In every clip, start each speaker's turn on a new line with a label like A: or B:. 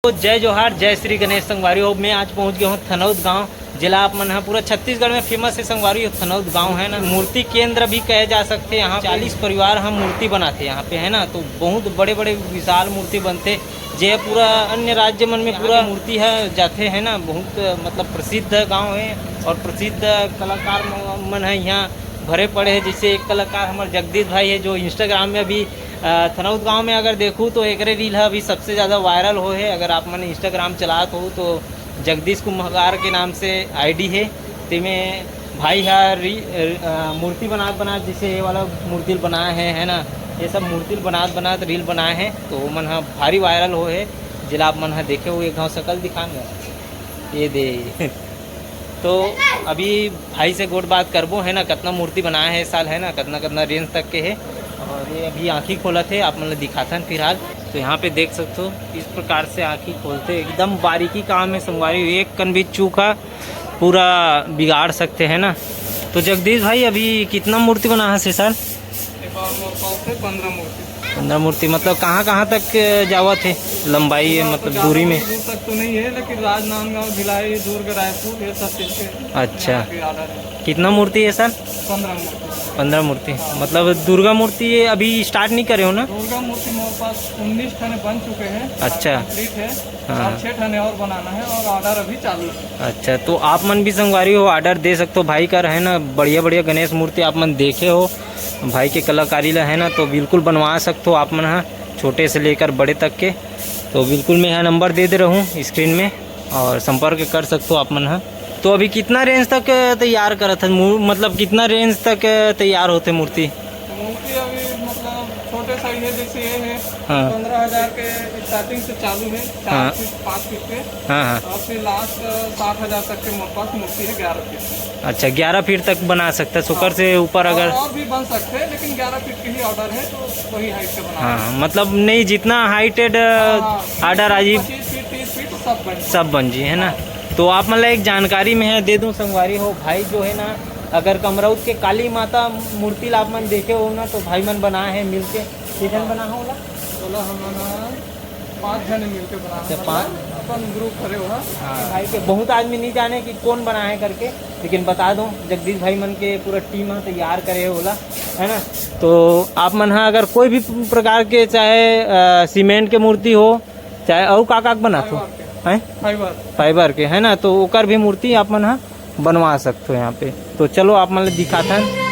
A: तो जय जोहार, जय श्री गणेश संगवारी हो। मैं आज पहुंच गया हूं थनौद गांव। जिला आप मन है पूरा छत्तीसगढ़ में फेमस है संगवारी थनौद गांव है ना। मूर्ति केंद्र भी कहे जा सकते हैं। यहाँ 40 परिवार हम मूर्ति बनाते हैं यहाँ पे है ना। तो बहुत बड़े बड़े विशाल मूर्ति बनते जे पूरा अन्य राज्य मन में पूरा मूर्ति है जाते हैं ना। बहुत मतलब प्रसिद्ध गाँव है और प्रसिद्ध कलाकार मन है यहाँ भरे पड़े हैं। जैसे एक कलाकार हमारे जगदीश भाई है जो इंस्टाग्राम में अभी थनौद गांव में अगर देखूँ तो एक रील है अभी सबसे ज़्यादा वायरल हो है। अगर आप मैंने इंस्टाग्राम चलात हो तो जगदीश कुम्हार के नाम से आईडी है। तिमें भाई है मूर्ति बना जैसे ये वाला मूर्ति बनाए है ना। ये सब मूर्ति बना रील बनाए हैं तो मन भारी वायरल हो है। जिला आप मन देखे हुए गाँव सकल दिखाएंगे ये दे तो अभी भाई से गोट बात करबो है ना। कितना मूर्ति बनाया है इस साल है ना, कितना रेंज तक के है। और ये अभी आँखी खोला थे आप मतलब दिखाता है फिलहाल। तो यहाँ पे देख सकते हो इस प्रकार से आँखी खोलते एकदम बारीकी काम है संगवारी। एक कन भी चूका पूरा बिगाड़ सकते हैं ना। तो जगदीश भाई अभी कितना मूर्ति बना है सर? 15 मूर्ति। मतलब कहाँ तक जावा थे लंबाई है मतलब दूरी में?
B: दूर तक तो नहीं है लेकिन राजनांदगांव, भिलाई, दुर्ग, रायपुर ये सब चीज़ के।
A: अच्छा, कितना मूर्ति है सर? 15 मूर्ति। मतलब दुर्गा मूर्ति ये अभी स्टार्ट नहीं करे हो ना?
B: दुर्गा मूर्ति मेरे पास 19 ठाने बन चुके हैं।
A: अच्छा,
B: कंप्लीट है।
A: हाँ।
B: 6 ठाने और बनाना है और ऑर्डर अभी चालू है।
A: अच्छा, तो आप मन भी संगवारी हो ऑर्डर दे सकते हो भाई का है ना। बढ़िया गणेश मूर्ति आप मन देखे हो भाई के कलाकारी ला है ना। तो बिल्कुल बनवा सकते हो आप मन है, छोटे से लेकर बड़े तक के। तो बिल्कुल मैं यहाँ नंबर दे रहा हूँ स्क्रीन में और संपर्क कर सकते हो आप मन है। तो अभी कितना रेंज तक तैयार करत है मतलब कितना रेंज तक तैयार होते मूर्ति?
B: मूर्ति अभी मतलब छोटे साइज है जैसे ये है।
A: हाँ।
B: 15,000 के स्टार्टिंग से चालू है। 4 फीट 5 फीट के।
A: हाँ।
B: और फिर लास्ट 60,000 तक के मेरे पास मूर्ति है 11 फीट।
A: अच्छा, 11 फीट तक बना सकते हैं। शुक्र से ऊपर अगर
B: और भी बन सकते हैं लेकिन 11 फीट के ही ऑर्डर है तो वही हाइट के बना।
A: हाँ, मतलब नहीं जितना हाइटेड ऑर्डर आजी
B: 25 फीट 30 फीट सब
A: बन जी है ना। तो आप मतलब एक जानकारी में है दे दूं संगवारी हो भाई जो है ना। अगर कमरौद के काली माता मूर्ति आप मन देखे हो ना तो भाई मन बनाए हैं मिलके। कितने बना हो बोला?
B: 5 जने मिलके बना।
A: अच्छा, 5
B: अपन ग्रुप करे हुआ।
A: हाँ भाई के बहुत आदमी नहीं जाने कि कौन बना है करके, लेकिन बता दो जगदीश भाई मन के पूरा टीम है तैयार करे बोला है ना। तो आप मन है अगर कोई भी प्रकार के चाहे सीमेंट के मूर्ति हो चाहे और का बना तो है फाइबर के है ना। तो ओकर भी मूर्ति आप मन है बनवा सकते हो यहाँ पे। तो चलो आप मतलब दिखाता है।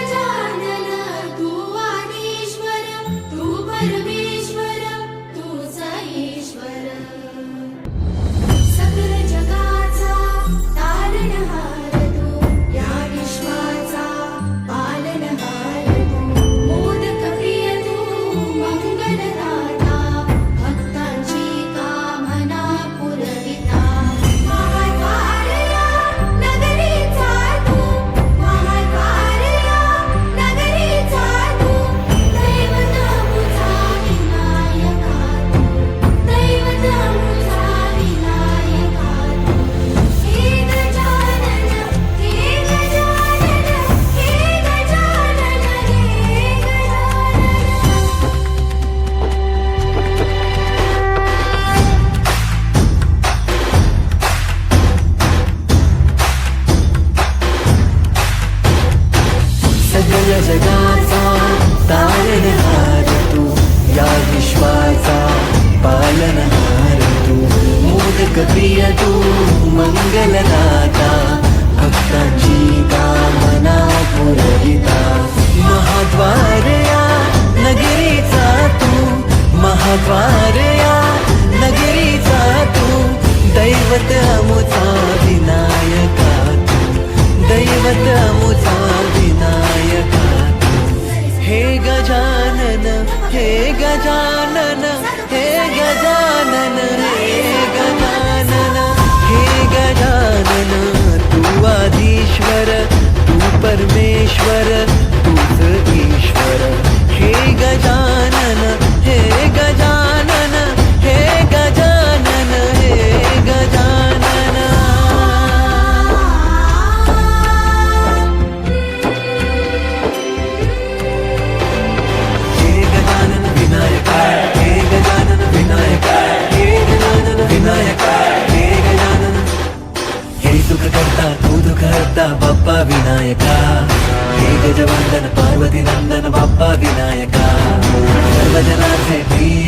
C: जगाचा तारणहार तू, या विश्वाचा पालनहार तू, मोदक प्रिय तू, मंगलदाता, भक्तांची कामना पुरविता, महाद्वार या नगरीचा तू, महाद्वार या नगरीचा तू, दैवत अमुचा विनायका तू, दैवत अमुचा विनायका तू, हे गजानन, हे गजानन, हे गजानन, हे गजानन, हे गजानन, तू आदिश्वर, तू परमेश्वर, तूच ईश्वर, हे गजानन, हे गजानन,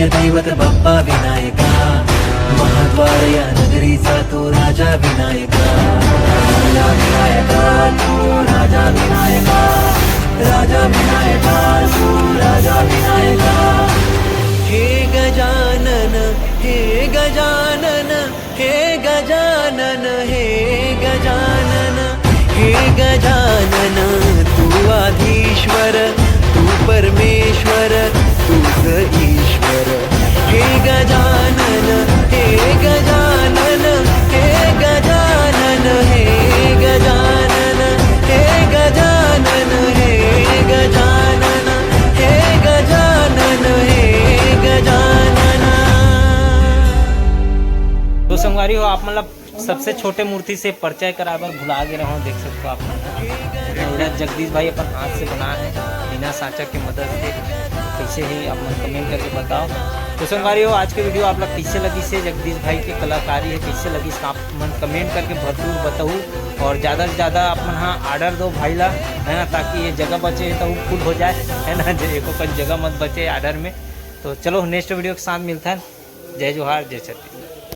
C: पूज्य दैवत बाप्पा विनायका, महाद्वार या नगरीचा तो राजा विनायका, राजा विनायका तू राजा विनायका, राजा विनायका तू राजा विनायका। हे गजानन हे गजानन हे गजानन हे गजानन हे गजानन, तू आधीश्वर तू परमेश्वर तूच ईश्वर। हे गजानन हे गजानन हे गजानन हे गजानन हे गजानन हे गजानन हे गजानन हे गजानन।
A: तो संगवारी हो आप मतलब सबसे छोटे मूर्ति से परिचय कराबर भुला गए रहो, देख सकते हो आप मेरा जगदीश भाई अपन हाथ से बना है बिना सांचा की मदद से। कैसे ही आप मन कमेंट करके बताओ। तो संगवारी हो आज की वीडियो आप लोग कैसे लगी से जगदीश भाई की कलाकारी है कैसे लगी आप मन कमेंट करके भरपूर बताओ, और ज़्यादा से ज़्यादा आप मन हाँ आर्डर दो भाईला है ना, ताकि ये जगह बचे तो वो फुल हो जाए है ना, एको जगह मत बचे आर्डर में। तो चलो नेक्स्ट वीडियो के साथ मिलता है। जय जोहार जय छत्तीसगढ़।